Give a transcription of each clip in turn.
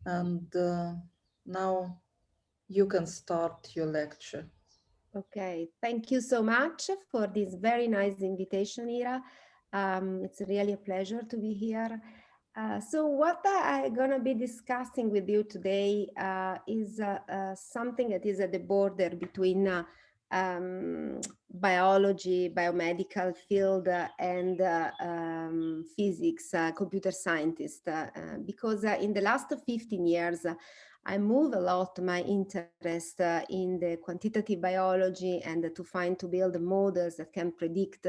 And now you can start your lecture. Okay, thank you so much for this very nice invitation, Ira. It's really a pleasure to be here. So what I'm gonna be discussing with you today is something that is at the border between biology, biomedical field, and physics, computer scientist, because in the last 15 years, I move a lot my interest in the quantitative biology and to build models that can predict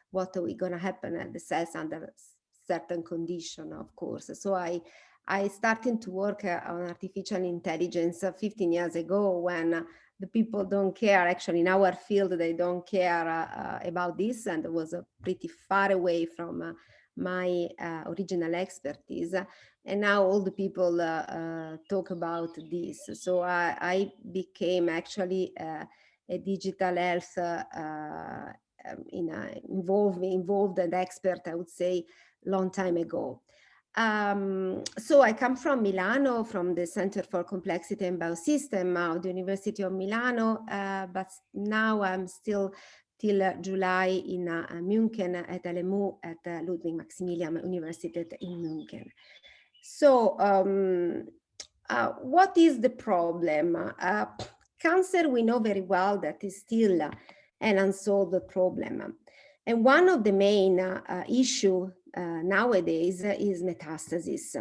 what are going to happen at the cells under certain condition, of course. So I started to work on artificial intelligence 15 years ago when the people don't care. Actually, in our field, they don't care about this, and it was pretty far away from my original expertise. And now all the people talk about this. So I became actually a digital health involved and expert, I would say, long time ago. So I come from Milano, from the Center for Complexity and Biosystems of the University of Milano, but now I'm still till July in München at LMU at Ludwig Maximilian University in München. So what is the problem? Cancer, we know very well that is still an unsolved problem. And one of the main issue nowadays is metastasis,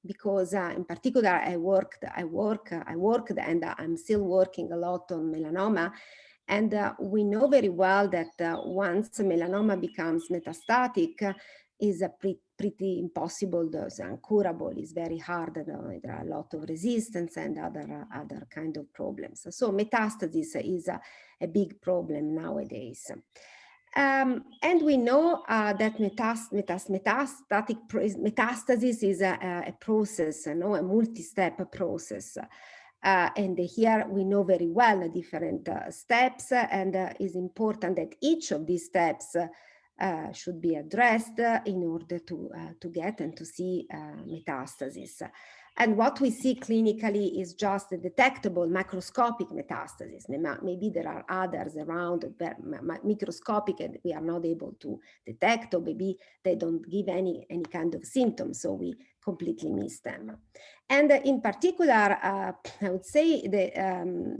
because in particular I worked, and I'm still working a lot on melanoma. And we know very well that once melanoma becomes metastatic, is pretty impossible, those uncurable, is very hard. There are a lot of resistance and other kind of problems. So metastasis is a big problem nowadays. And we know that metastasis is a process, a multi-step process. And here we know very well the different steps, and it's important that each of these steps should be addressed in order to get and to see metastasis. And what we see clinically is just the detectable macroscopic metastasis. Maybe there are others around microscopic and we are not able to detect, or maybe they don't give any kind of symptoms, so we completely miss them. And in particular, I would say the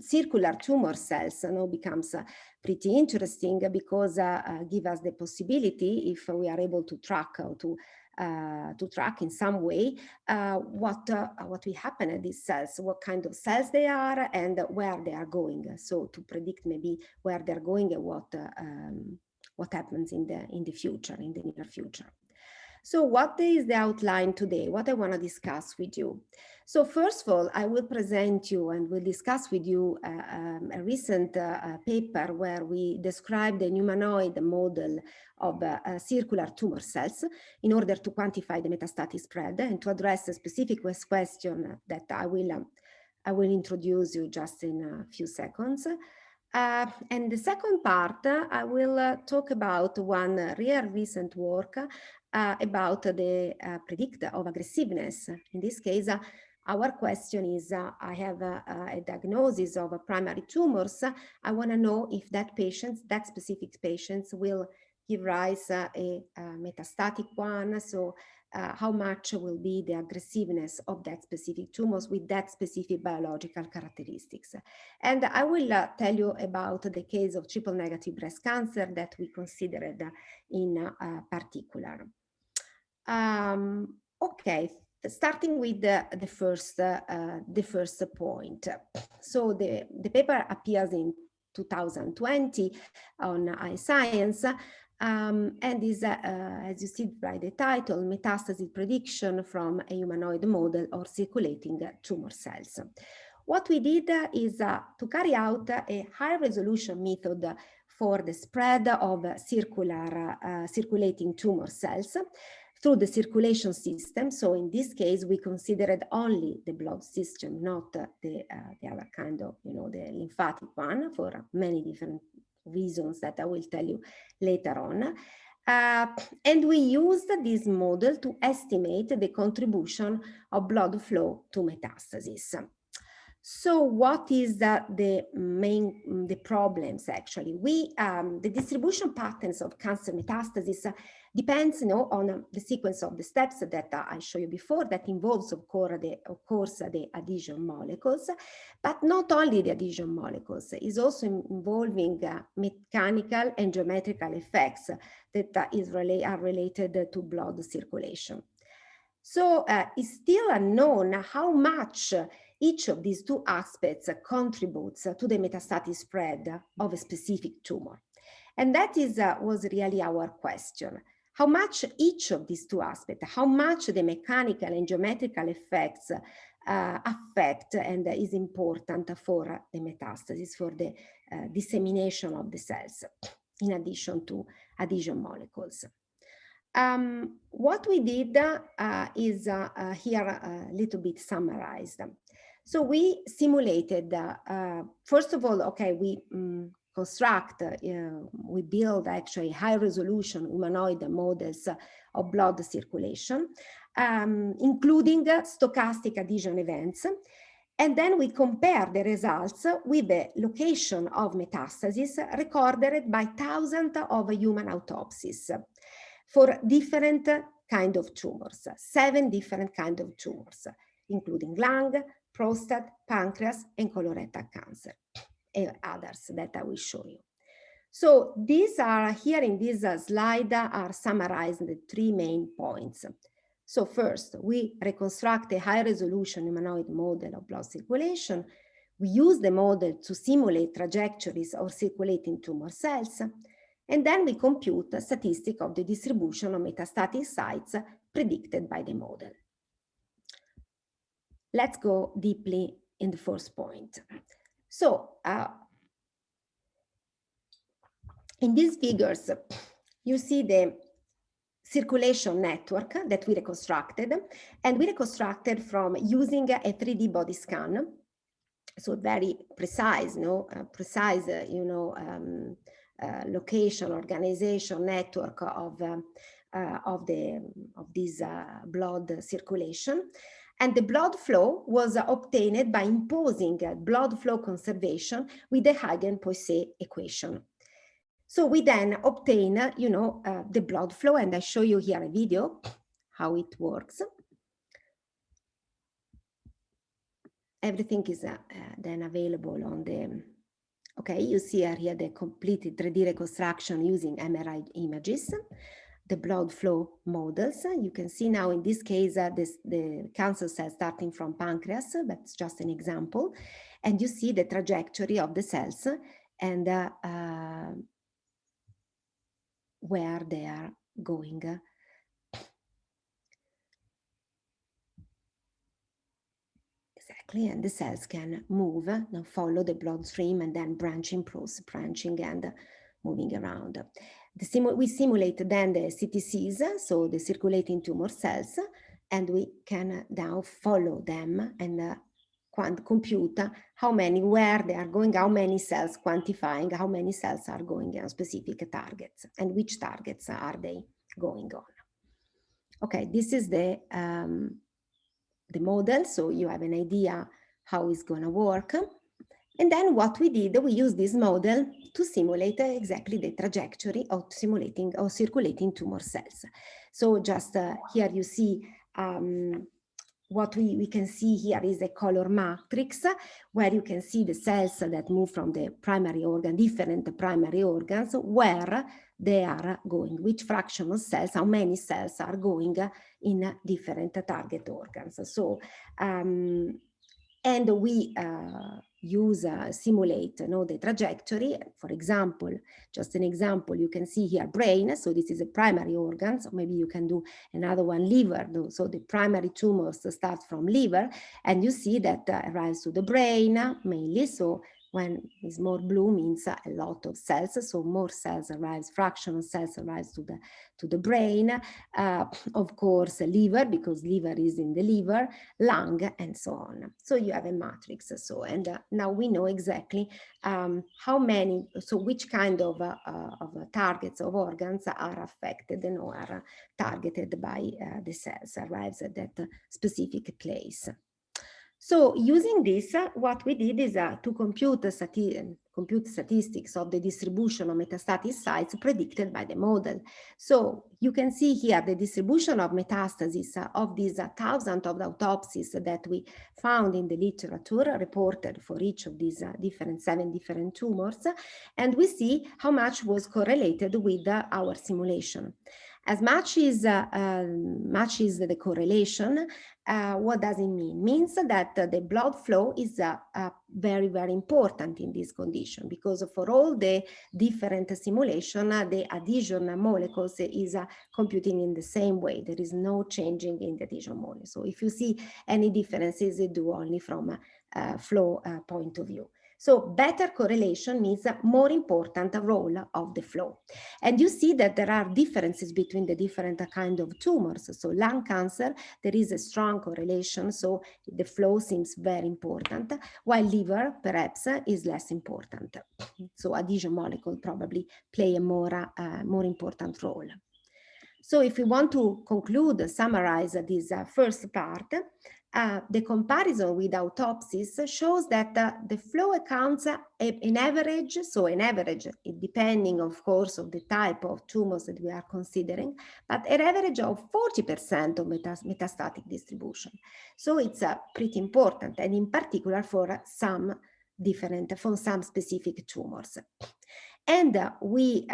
circular tumor cells becomes pretty interesting, because give us the possibility, if we are able to track or to track in some way what will happen at these cells, what kind of cells they are, and where they are going. So to predict maybe where they're going and what happens in the future, in the near future. So what is the outline today? What I want to discuss with you. So first of all, I will present you and will discuss with you a recent paper where we described the humanoid model of circular tumor cells in order to quantify the metastatic spread and to address a specific question that I will introduce you just in a few seconds. And the second part, I will talk about one real recent work about the predictor of aggressiveness. In this case, our question is, I have a diagnosis of a primary tumors. I want to know if that specific patient will give rise a metastatic one. So how much will be the aggressiveness of that specific tumors with that specific biological characteristics. And I will tell you about the case of triple negative breast cancer that we considered in particular. Okay, starting with the first point. So the paper appears in 2020 on iScience, and is, as you see by the title, metastasis prediction from a humanoid model or circulating tumor cells. What we did is to carry out a high resolution method for the spread of circulating tumor cells through the circulation system. So in this case, we considered only the blood system, not the other kind of, the lymphatic one, for many different reasons that I will tell you later on. And we used this model to estimate the contribution of blood flow to metastasis. So what is the problems actually? The distribution patterns of cancer metastasis depends, on the sequence of the steps that I showed you before, that involves, of course, the adhesion molecules, but not only the adhesion molecules, is also involving mechanical and geometrical effects that are related to blood circulation. So it's still unknown how much each of these two aspects contributes to the metastatic spread of a specific tumor. And that was really our question. How much each of these two aspects, how much the mechanical and geometrical effects affect and is important for the metastasis, for the dissemination of the cells, in addition to adhesion molecules. What we did is here a little bit summarized. So we simulated, first of all, okay, we we build actually high resolution humanoid models of blood circulation, including stochastic adhesion events. And then we compare the results with the location of metastasis recorded by thousands of human autopsies for different kind of tumors, 7 different kind of tumors, including lung, prostate, pancreas, and colorectal cancer, and others that I will show you. So these are here in this slide are summarized in the 3 main points. So first, we reconstruct a high-resolution humanoid model of blood circulation. We use the model to simulate trajectories of circulating tumor cells. And then we compute a statistic of the distribution of metastatic sites predicted by the model. Let's go deeply in the first point. So in these figures, you see the circulation network that we reconstructed, and we reconstructed from using a 3D body scan. So very precise, location, organization, network of this blood circulation. And the blood flow was obtained by imposing blood flow conservation with the Hagen-Poiseuille equation. So we then obtain, the blood flow, and I show you here a video how it works. Everything is then available on the, okay, you see here the complete 3D reconstruction using MRI images, the blood flow models. You can see now in this case, the cancer cells starting from pancreas, that's just an example. And you see the trajectory of the cells and where they are going. Exactly, and the cells can move, follow the bloodstream and then branching and moving around. We simulate then the CTCs, so the circulating tumor cells, and we can now follow them and compute how many, where they are going, how many cells, quantifying how many cells are going on specific targets and which targets are they going on. Okay, this is the model, so you have an idea how it's going to work. And then what we did, we used this model to simulate exactly the trajectory of circulating tumor cells. So just here you see what we can see here is a color matrix where you can see the cells that move from the primary organ, different primary organs, where they are going, which fraction of cells, how many cells are going in different target organs. So, and we simulate the trajectory. For example, just an example, you can see here brain. So this is a primary organ. So maybe you can do another one, liver. So the primary tumors start from liver, and you see that arrives to the brain mainly. So when it's more blue means a lot of cells, so more cells arrives, fraction of cells arrives to the brain, of course liver, because liver is in the liver, lung, and so on. So you have a matrix. So, and now we know exactly how many, so which kind of targets of organs are affected and are targeted by the cells arrives at that specific place. So using this, what we did is to compute statistics of the distribution of metastatic sites predicted by the model. So you can see here the distribution of metastases of these thousands of autopsies that we found in the literature reported for each of these 7 different tumors. And we see how much was correlated with our simulation. As much as the correlation, what does it mean? Means that the blood flow is very, very important in this condition, because for all the different simulation, the adhesion molecules is computing in the same way. There is no changing in the adhesion molecule. So if you see any differences, it do only from a flow point of view. So better correlation means a more important role of the flow. And you see that there are differences between the different kind of tumors. So lung cancer, there is a strong correlation, so the flow seems very important, while liver perhaps is less important. So adhesion molecule probably play a more important role. So if we want to conclude, summarize this first part, the comparison with autopsies shows that the flow accounts in average, so in average, depending of course of the type of tumors that we are considering, but an average of 40% of metastatic distribution. So it's pretty important, and in particular for some specific tumors. And we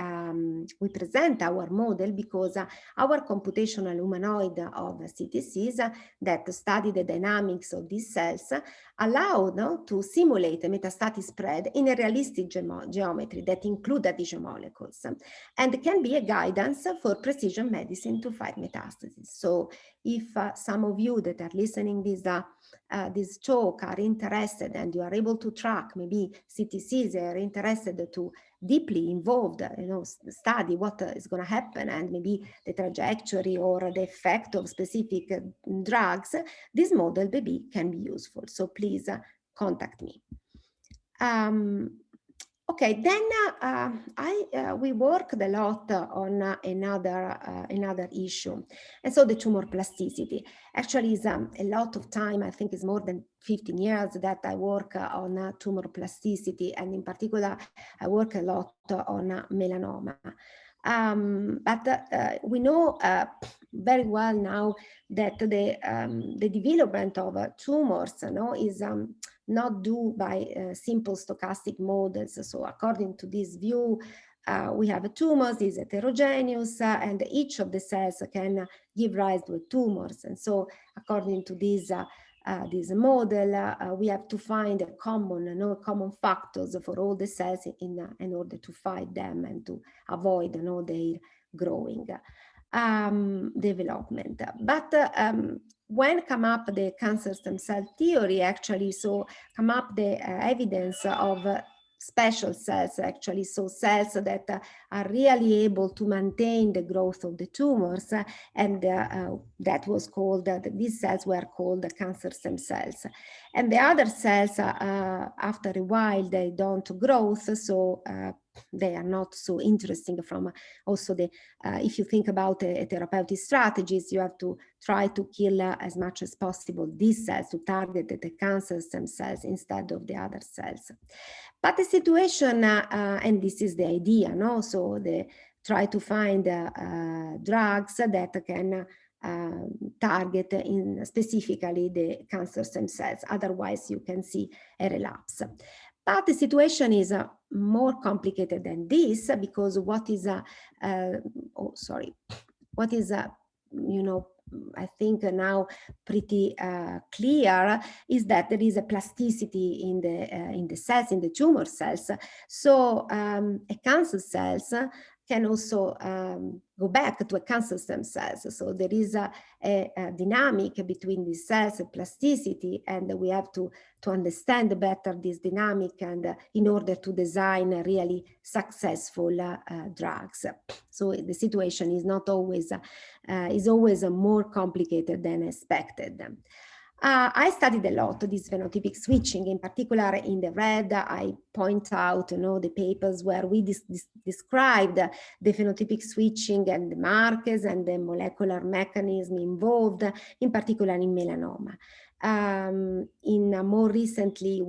present our model because our computational humanoid of CTCs that study the dynamics of these cells allowed to simulate a metastatic spread in a realistic geometry that include adhesion molecules, and can be a guidance for precision medicine to fight metastases. So if some of you that are listening this talk are interested, and you are able to track maybe CTCs, are interested to deeply involved, study what is going to happen and maybe the trajectory or the effect of specific drugs, this model maybe can be useful. So please contact me. Okay, then we worked a lot on another issue, and so the tumor plasticity. Actually, is a lot of time. I think it's more than 15 years that I work on tumor plasticity, and in particular, I work a lot on melanoma. But we know very well now that the development of tumors, is not due by simple stochastic models. So according to this view, we have tumors is heterogeneous, and each of the cells can give rise to tumors. And so according to this model, we have to find common factors for all the cells in order to fight them and to avoid their growing development. But when come up the cancer stem cell theory, actually, so come up the evidence of special cells, actually, so cells that are really able to maintain the growth of the tumors, and that was called, these cells were called cancer stem cells. And the other cells, after a while, they don't grow, so they are not so interesting from also the, if you think about therapeutic strategies, you have to try to kill as much as possible these cells to target the cancer stem cells instead of the other cells. But the situation, and this is the idea, so they try to find drugs that can target specifically the cancer stem cells. Otherwise, you can see a relapse. But the situation is more complicated than this, because what is I think now pretty clear is that there is a plasticity in the cells, in the tumor cells. So a cancer cells can also go back to a cancer stem cells. So there is a dynamic between these cells, a plasticity, and we have to understand better this dynamic and in order to design really successful drugs. So the situation is not always, is always more complicated than expected. I studied a lot this phenotypic switching. In particular, in the red, I point out, the papers where we described the phenotypic switching and the markers and the molecular mechanism involved, in particular in melanoma. More recently,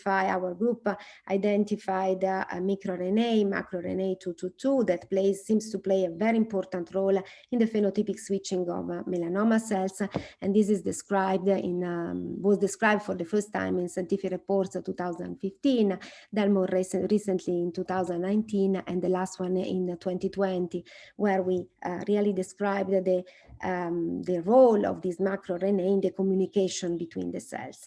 our group identified a microRNA, macroRNA 222, that seems to play a very important role in the phenotypic switching of melanoma cells, and this is was described for the first time in Scientific Reports of 2015, then more recently in 2019, and the last one in 2020, where we really described the role of this macroRNA in the communication between the cells.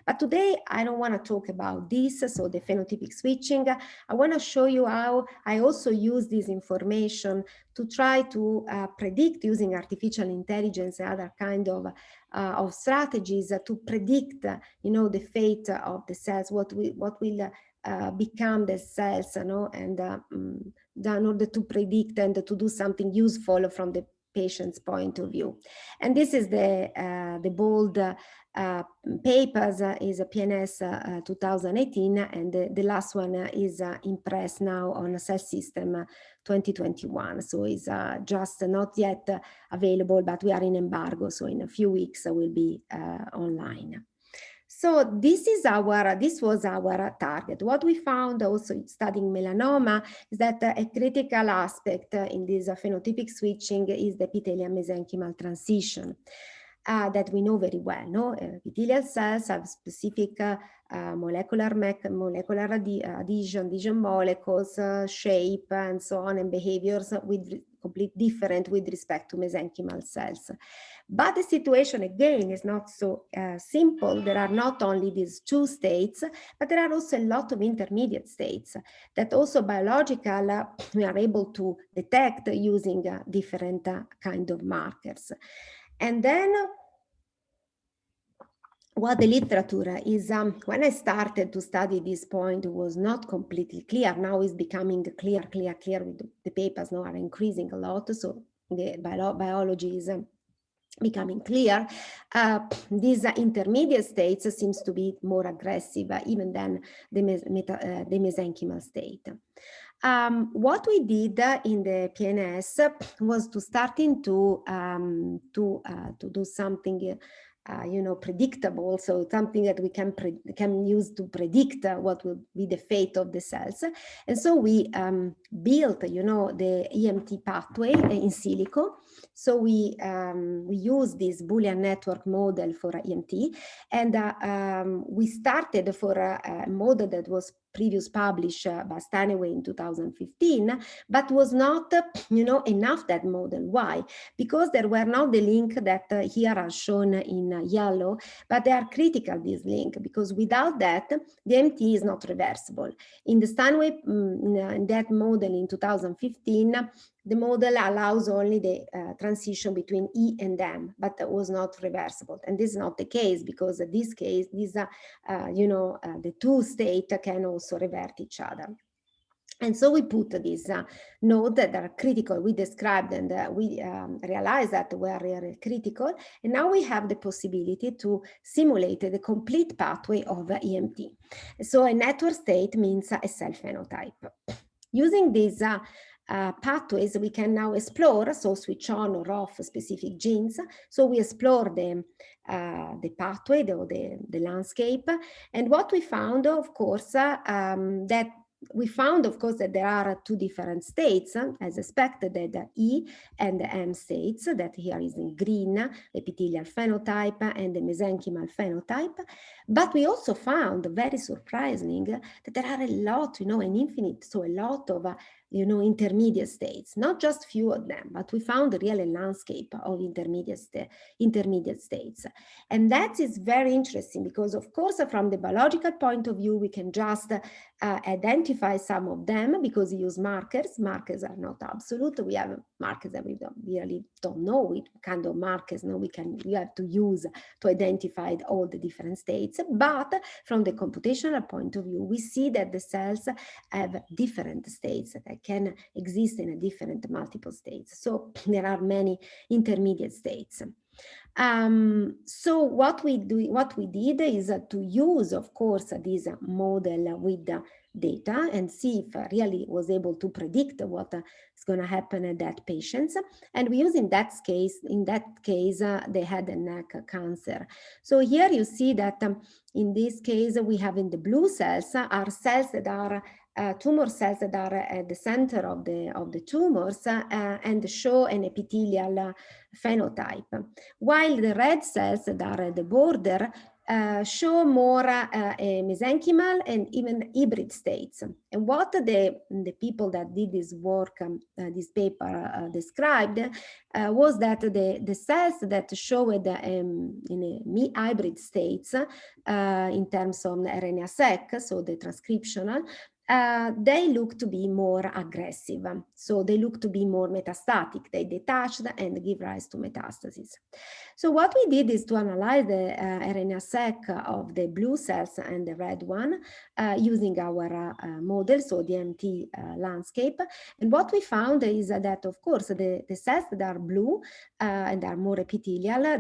But today, I don't want to talk about this, so the phenotypic switching. I want to show you how I also use this information to try to predict, using artificial intelligence and other kind of strategies to predict, the fate of the cells, what will become the cells, and in order to predict and to do something useful from the patient's point of view. And this is the bold papers is a PNS 2018, and the last one is in press now on Cell System 2021. So it's just not yet available, but we are in embargo. So in a few weeks will be online. So this was our target. What we found also studying melanoma is that a critical aspect in this phenotypic switching is the epithelial-mesenchymal transition. That we know very well. No? Epithelial cells have specific molecular adhesion molecules, shape, and so on, and behaviors completely different with respect to mesenchymal cells. But the situation, again, is not so simple. There are not only these two states, but there are also a lot of intermediate states that also biological we are able to detect using different kind of markers. And then what the literature is, when I started to study this point, it was not completely clear. Now it's becoming clear with the papers now are increasing a lot. So the biology is becoming clear. These intermediate states seems to be more aggressive even than the mesenchymal state. What we did in the PNS was to starting to do something predictable, so something that we can use to predict what will be the fate of the cells. And so we built, the EMT pathway in silico. So we use this Boolean network model for EMT, and we started for a model that was previous published by Stanaway in 2015, but was not, enough that model. Why? Because there were not the link that here are shown in yellow, but they are critical, this link, because without that, the MT is not reversible. In the Stanaway, in that model in 2015, the model allows only the transition between E and M, but that was not reversible. And this is not the case, because in this case, these are, the two states can also revert each other. And so we put these nodes that are critical. We described and we realized that were really critical. And now we have the possibility to simulate the complete pathway of EMT. So a network state means a cell phenotype. Using these pathways, we can now explore, so switch on or off specific genes. So we explore the pathway, the landscape. And what we found, of course, that there are two different states, as expected, the E and the M states, that here is in green, the epithelial phenotype and the mesenchymal phenotype. But we also found, very surprising, that there are a lot, an infinite, so a lot of intermediate states, not just few of them, but we found a real landscape of intermediate states. And that is very interesting because, of course, from the biological point of view, we can just identify some of them because we use markers. Markers are not absolute. We have markers that we really don't know which kind of markers we have to use to identify all the different states. But from the computational point of view, we see that the cells have different states that can exist in a different multiple states. So there are many intermediate states. So what we did is to use, of course, this model with data and see if really was able to predict what is going to happen at that patients. And we use in that case, the head and neck cancer. So here you see that in this case, we have in the blue cells are cells that are tumor cells that are at the center of the tumors and show an epithelial phenotype, while the red cells that are at the border show more mesenchymal and even hybrid states. And what the people that did this work, this paper described, was that the cells that showed in a hybrid states in terms of RNA-seq, so the transcriptional, they look to be more aggressive. So they look to be more metastatic. They detach and give rise to metastasis. So what we did is to analyze the RNA-seq of the blue cells and the red one using our model, so the MT landscape. And what we found is that, of course, the cells that are blue and are more epithelial,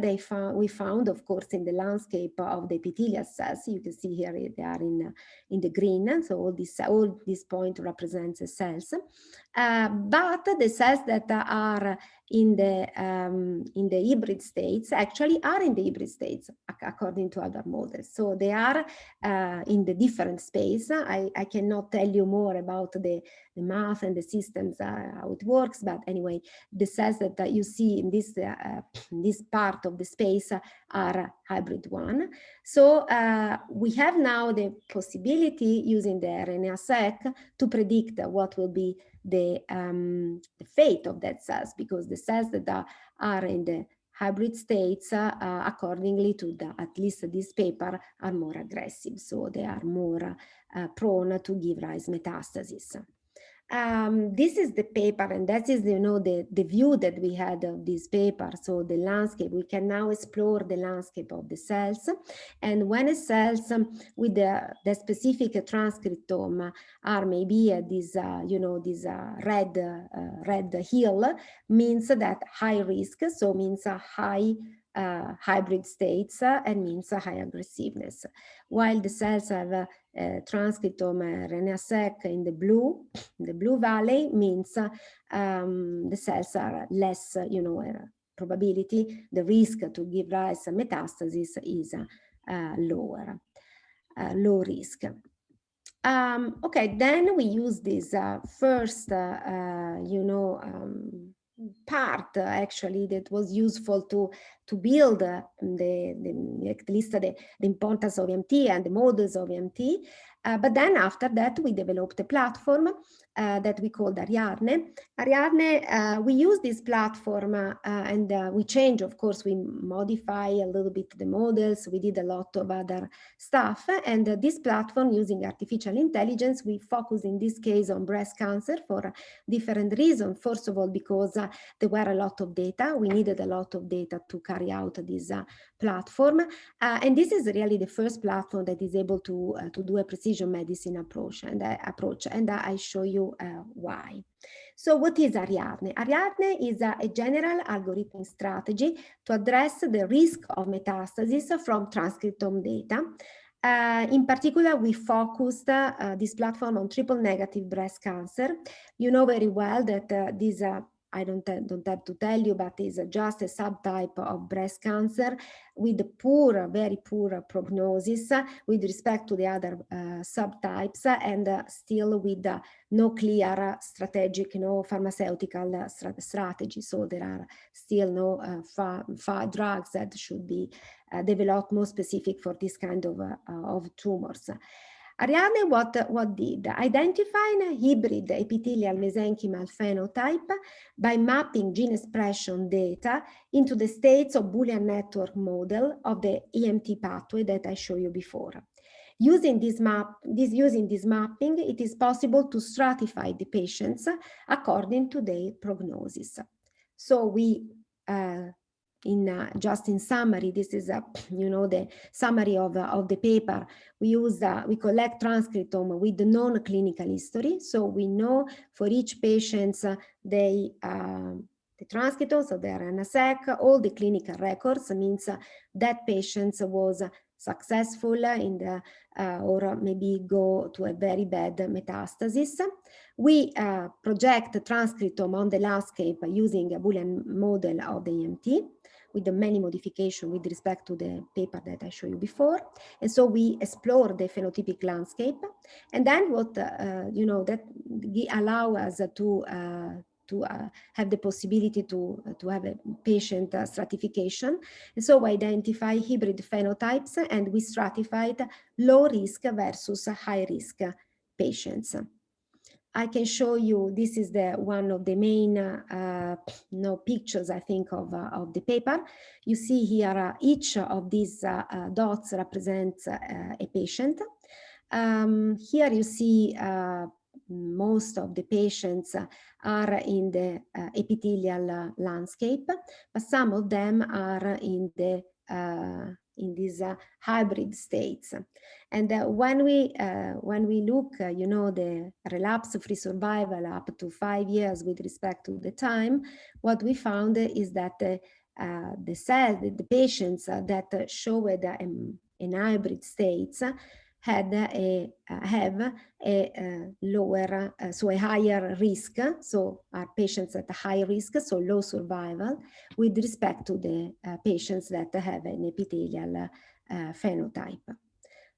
we found, of course, in the landscape of the epithelial cells. You can see here they are in the green. So all this point represents the cells. But the cells that are in the hybrid states actually are in the hybrid states according to other models. So they are in the different space. I cannot tell you more about the math and the systems, how it works, but anyway, the cells that you see in this part of the space are hybrid one. So we have now the possibility using the RNA-seq to predict what will be the fate of that cells, because the cells that are in the hybrid states, accordingly to at least this paper, are more aggressive. So they are more prone to give rise metastasis. This is the paper, and that is, the view that we had of this paper. So the landscape, we can now explore the landscape of the cells. And when the cells with the specific transcriptome are maybe this, this red hill, means that high risk, so means a high hybrid states and means a high aggressiveness. While the cells have transcriptome RNA-seq in the blue valley, means the cells are less, probability, the risk to give rise to metastasis is lower, low risk. Okay, then we use this first, part actually that was useful to build at least the importance of MT and the models of MT. But then after that, we developed a platform that we called Ariadne. Ariadne, we use this platform and we change, of course, we modify a little bit the models. We did a lot of other stuff. And this platform, using artificial intelligence, we focus in this case on breast cancer for different reasons. First of all, because there were a lot of data. We needed a lot of data to carry out this platform. And this is really the first platform that is able to do a precision medicine approach. And I show you why. So what is Ariadne? Ariadne is a general algorithmic strategy to address the risk of metastasis from transcriptome data. In particular, we focused this platform on triple negative breast cancer. You know very well that this I don't have to tell you, but is just a subtype of breast cancer with poor, very poor prognosis with respect to the other subtypes, and still with no clear strategic, pharmaceutical strategy. So there are still no drugs that should be developed more specific for this kind of tumors. Ariadne, what did? Identifying a hybrid epithelial mesenchymal phenotype by mapping gene expression data into the states of Boolean network model of the EMT pathway that I showed you before. Using this mapping, it is possible to stratify the patients according to their prognosis. So we just in summary, this is the summary of the paper. We collect transcriptome with the non-clinical history, so we know for each patient the transcriptome, so their NSEC, all the clinical records means that patient was successful in the or maybe go to a very bad metastasis. We project transcriptome on the landscape using a Boolean model of the EMT with the many modifications with respect to the paper that I showed you before. And so we explore the phenotypic landscape. And then what, that allow us to have the possibility to have a patient stratification. And so we identify hybrid phenotypes and we stratified low risk versus high risk patients. I can show you, this is one of the main pictures, I think, of the paper. You see here, each of these dots represents a patient. Here you see most of the patients are in the epithelial landscape, but some of them are in these hybrid states. And when we look, the relapse-free survival up to 5 years with respect to the time, what we found is that the patients that showed in hybrid states have a lower, so a higher risk, so are patients at a high risk, so low survival, with respect to the patients that have an epithelial phenotype.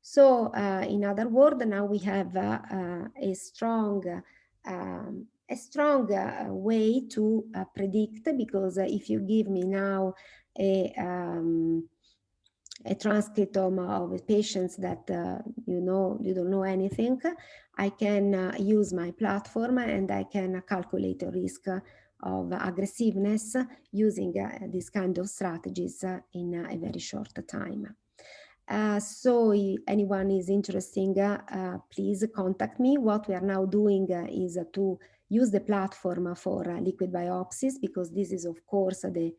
So in other words, now we have a strong way to predict, because if you give me now a transcriptome of patients that you don't know anything, I can use my platform and I can calculate the risk of aggressiveness using these kind of strategies in a very short time. So if anyone is interested, please contact me. What we are now doing is to use the platform for liquid biopsies, because this is, of course, the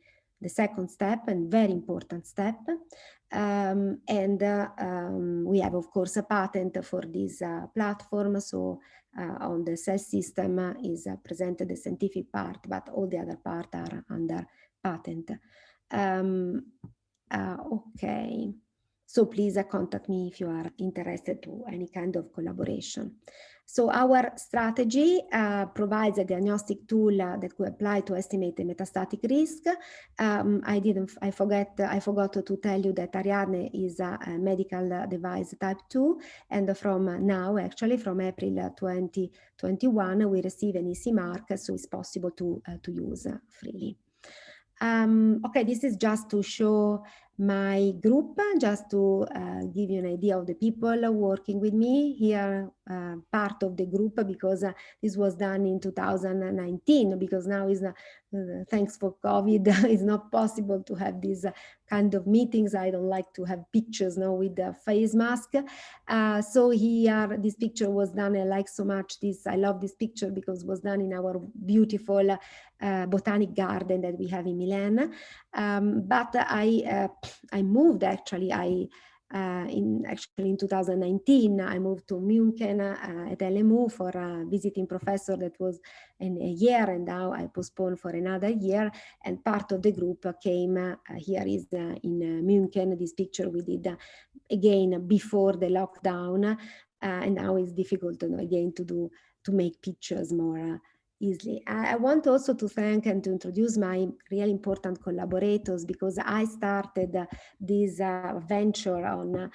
second step and very important step. We have, of course, a patent for this platform. So on the cell system is presented the scientific part, but all the other parts are under patent. Okay. So please contact me if you are interested to any kind of collaboration. So our strategy provides a diagnostic tool that we apply to estimate the metastatic risk. I forgot to tell you that Ariadne is a medical device type 2, and from now, actually from April 2021, we receive an EC mark, so it's possible to use freely. Okay, this is just to show my group, just to give you an idea of the people working with me here, part of the group, because this was done in 2019, because now is thanks for COVID, it's not possible to have these kind of meetings. I don't like to have pictures now with the face mask. So here, this picture was done, I like so much this, I love this picture because it was done in our beautiful botanic garden that we have in Milan. But I moved actually, in 2019, I moved to München at LMU for a visiting professor that was in a year, and now I postponed for another year. And part of the group came, here is in München, this picture we did again before the lockdown, and now it's difficult again to make pictures more easily. I want also to thank and to introduce my really important collaborators, because I started this venture on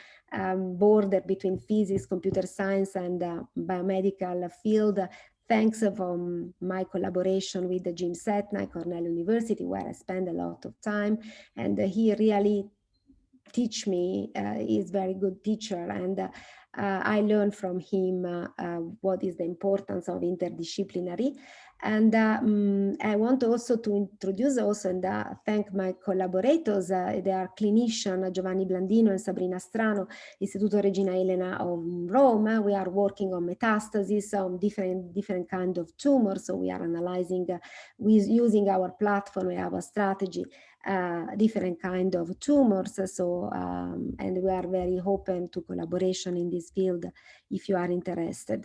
border between physics, computer science, and biomedical field, thanks from my collaboration with Jim Setna, Cornell University, where I spend a lot of time. And he really teach me. He's very good teacher, and I learned from him what is the importance of interdisciplinary. And I want also to introduce also and thank my collaborators. They are clinician Giovanni Blandino and Sabrina Strano, Istituto Regina Elena of Rome. We are working on metastasis, on different kind of tumors. So we are analyzing with using our platform, our strategy, different kind of tumors. So and we are very open to collaboration in this field if you are interested.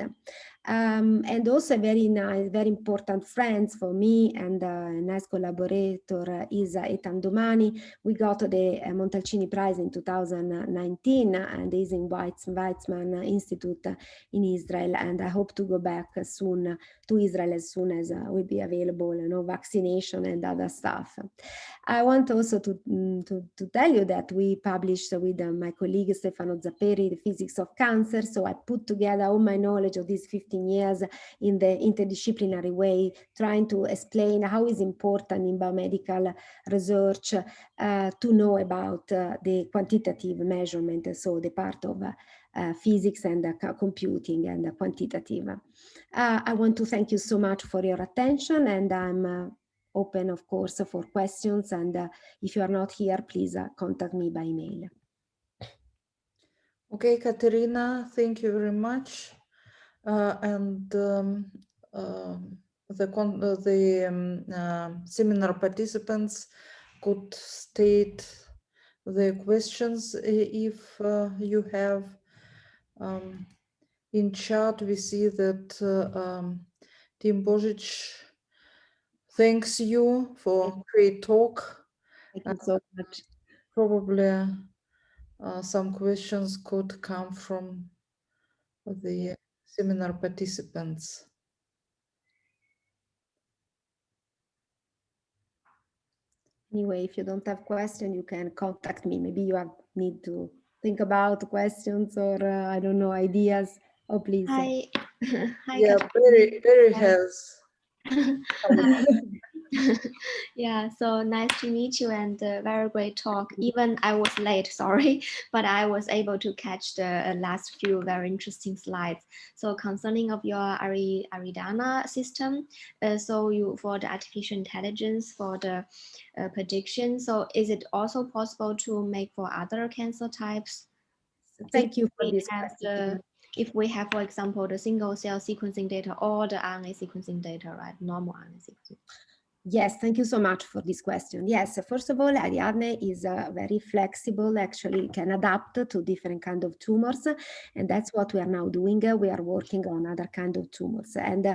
And also very nice, very important friends for me and a nice collaborator is Ethan Domani. We got the Montalcini Prize in 2019 and is in Weizmann Institute in Israel, and I hope to go back soon to Israel as soon as will be available, vaccination and other stuff. I want also to tell you that we published with my colleague Stefano Zapperi, The Physics of Cancer. So I put together all my knowledge of these 15 years in the interdisciplinary way, trying to explain how is important in biomedical research to know about the quantitative measurement, so the part of physics and computing and quantitative. I want to thank you so much for your attention, and I'm open, of course, for questions. And if you are not here, please contact me by email. Okay, Caterina, thank you very much. The seminar participants could state the questions if you have. In chat, we see that Tim Bozic thanks you for great talk. Thank you so much. Probably some questions could come from the seminar participants. Anyway, if you don't have questions, you can contact me. Maybe you need to think about questions or I don't know, ideas. Oh, please. Hi. Hi, Yeah, Caterina. very has. Yeah, so nice to meet you and very great talk. Even I was late, sorry, but I was able to catch the last few very interesting slides. So concerning of your Aridana system, so you for the artificial intelligence for the prediction. So is it also possible to make for other cancer types? Thank you for this question. If we have, for example, the single cell sequencing data or the RNA sequencing data, right? Normal RNA sequencing. Yes, thank you so much for this question. Yes, first of all, Ariadne is very flexible, actually can adapt to different kind of tumors. And that's what we are now doing. We are working on other kind of tumors. And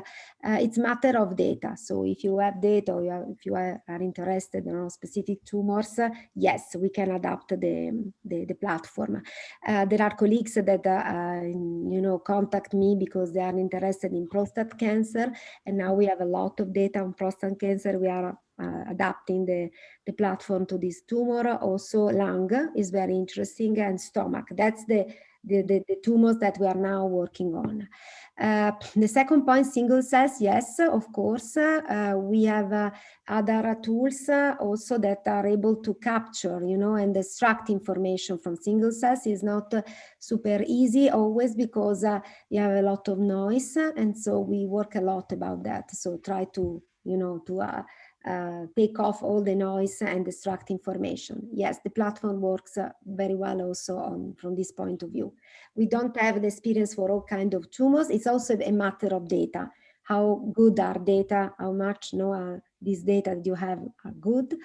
it's a matter of data. So if you have data or if you are interested in specific tumors, yes, we can adapt the platform. There are colleagues that, contact me because they are interested in prostate cancer. And now we have a lot of data on prostate cancer. We are adapting the platform to this tumor. Also, lung is very interesting, and stomach. That's the tumors that we are now working on. The second point, single cells, yes, of course. We have other tools also that are able to capture, and extract information from single cells. Is not super easy always because you have a lot of noise, and so we work a lot about that. So try to take off all the noise and extract information. Yes, the platform works very well also from this point of view. We don't have the experience for all kinds of tumors. It's also a matter of data. How good are data? How much these data that you have are good?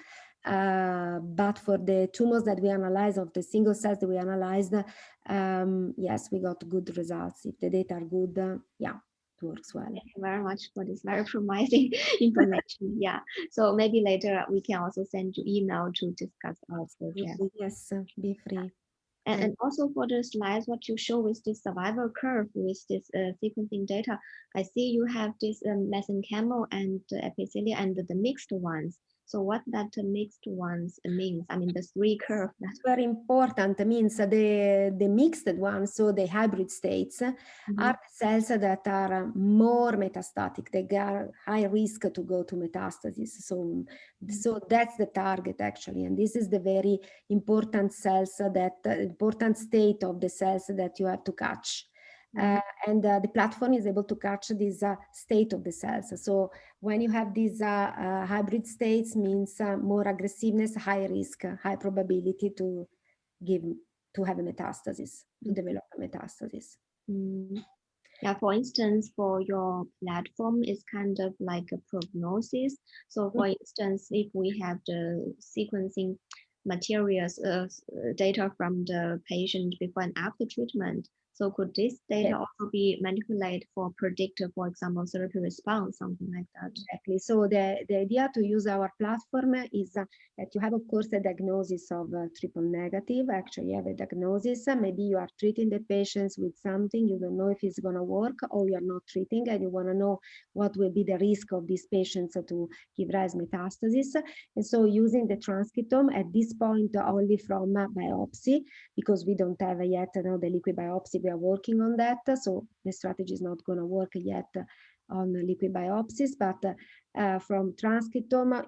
But for the tumors that we analyze, of the single cells that we analyzed, yes, we got good results. If the data are good, yeah, it works well. Thank you very much for this very promising information. Yeah, so maybe later we can also send you email to discuss our project. Yes, be free. And also for the slides, what you show with this survival curve with this sequencing data, I see you have this mesenchymal and epithelia and the mixed ones. So what that mixed ones means, I mean, the three curve that Very important means the mixed ones, so the hybrid states, are cells that are more metastatic. They are high risk to go to metastasis. So that's the target actually, and this is the very important cells that important state of the cells that you have to catch. And the platform is able to catch this state of the cells. So when you have these hybrid states, means more aggressiveness, high risk, high probability to have a metastasis, to develop a metastasis. Yeah, for instance, for your platform, it's kind of like a prognosis. So for instance, if we have the sequencing materials, data from the patient before and after treatment, so could this data also be manipulated for predictor, for example, therapy response, something like that? Exactly. So the idea to use our platform is that you have, of course, a diagnosis of triple negative. Actually, you have a diagnosis. Maybe you are treating the patients with something. You don't know if it's going to work, or you are not treating and you want to know what will be the risk of these patients to give rise metastasis. And so using the transcriptome at this point only from biopsy, because we don't have yet the liquid biopsy. We are working on that. So the strategy is not going to work yet on liquid biopsies, but from transcriptome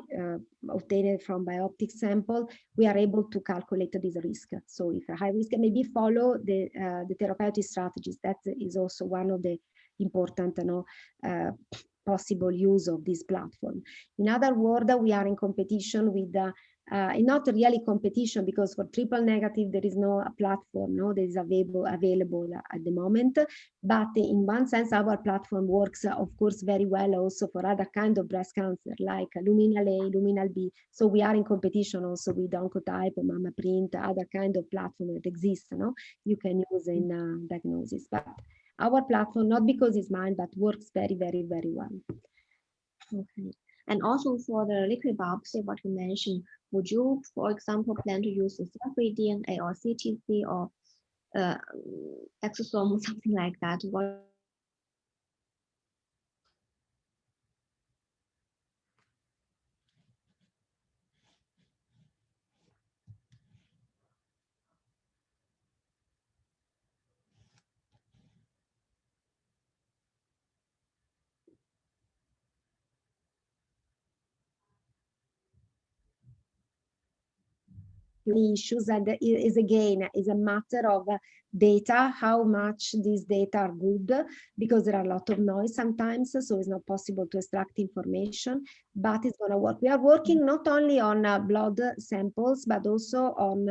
obtained from bioptic sample, we are able to calculate this risk. So if a high risk, maybe follow the therapeutic strategies. That is also one of the important possible use of this platform. In other words, we are in competition with not really competition, because for triple negative there is no platform that is available at the moment, but in one sense our platform works of course very well also for other kind of breast cancer like luminal A, luminal B. So we are in competition also with Oncotype, MammaPrint, other kind of platform that exists you can use in diagnosis. But our platform, not because it's mine, but works very, very, very well. Okay. And also for the liquid biopsy, what you mentioned, would you, for example, plan to use the cell-free DNA or CTC or exosome, something like that? What issues, and is again is a matter of data, how much these data are good, because there are a lot of noise sometimes, so it's not possible to extract information, but it's going to work. We are working not only on blood samples, but also on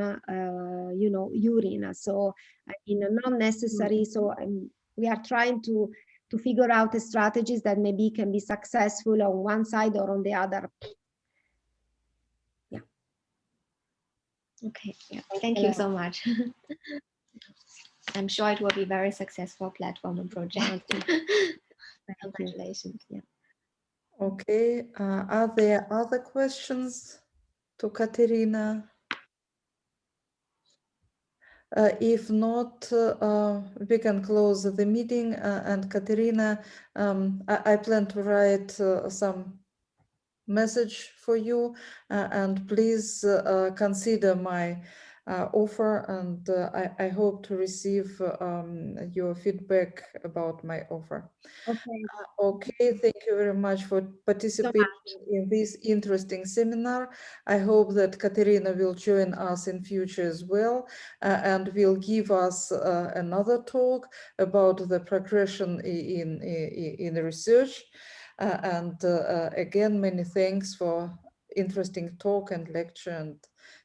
urine. So not necessary. So we are trying to figure out the strategies that maybe can be successful on one side or on the other. Okay, yeah. Thank you so much. I'm sure it will be very successful platform and project. Congratulations. Yeah. Okay, are there other questions to Caterina? If not, we can close the meeting. And Caterina, I plan to write some message for you, and please consider my offer, and I hope to receive your feedback about my offer. Okay. Okay, thank you very much for participating in this interesting seminar. I hope that Caterina will join us in future as well, and will give us another talk about the progression in research. And again, many thanks for interesting talk and lecture, and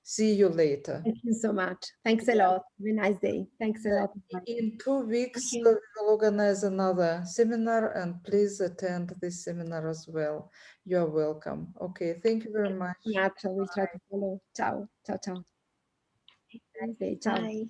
see you later. Thank you so much. Thanks a lot. Have a nice day. Thanks a lot. In 2 weeks, we will organize another seminar, and please attend this seminar as well. You are welcome. Okay, thank you very much. We'll try to follow. Ciao. Ciao, ciao. Nice day. Ciao. Bye.